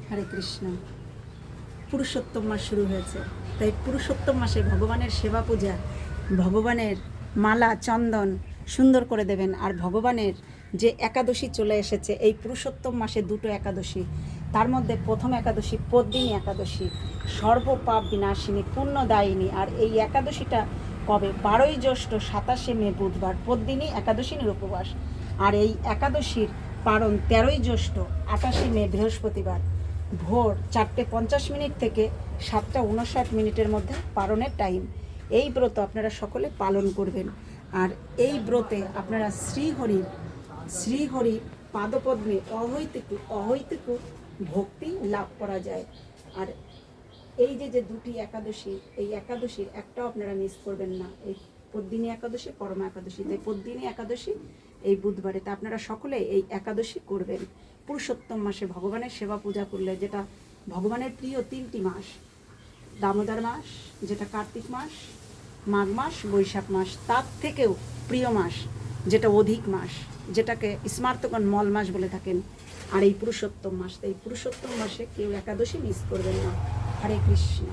হরে কৃষ্ণ। পুরুষোত্তম মাস শুরু হয়েছে, তাই পুরুষোত্তম মাসে ভগবানের সেবা পূজা, ভগবানের মালা চন্দন সুন্দর করে দেবেন। আর ভগবানের যে একাদশী চলে এসেছে এই পুরুষোত্তম মাসে, দুটো একাদশী, তার মধ্যে প্রথম একাদশী পদ্মিনী একাদশী, সর্বপাপ বিনাশিনী পুণ্যদায়িনী। আর এই একাদশীটা কবে? 12ই জ্যৈষ্ঠ 27শে মে বুধবার, পদ্মিনী একাদশীর উপবাস। আর এই একাদশীর পারণ 13ই জ্যৈষ্ঠ 28শে মে বৃহস্পতিবার, ভোর 4:50 থেকে 7:59 মধ্যে পালনের টাইম। এই ব্রত আপনারা সকলে পালন করবেন। আর এই ব্রতে আপনারা শ্রীহরির পাদপদ্মে অহৈতুকু ভক্তি লাভ করা যায়। আর এই যে দুটি একাদশী, এই একাদশীর একটাও আপনারা মিস করবেন না। এই পদ্মিনী একাদশী, পরমা একাদশী। তাই পদ্মিনী একাদশী এই বুধবারে, তা আপনারা সকলে এই একাদশী করবেন। পুরুষোত্তম মাসে ভগবানের সেবা পূজা করলে, যেটা ভগবানের প্রিয় 3টি মাস, দামোদর মাস, যেটা কার্তিক মাস, মাঘ মাস, বৈশাখ মাস, তার থেকেও প্রিয় মাস যেটা অধিক মাস, যেটাকে স্মার্তগণ মল মাস বলে থাকেন। আর এই পুরুষোত্তম মাস, এই পুরুষোত্তম মাসে কেউ একাদশী মিস করবেন না। হরে কৃষ্ণ।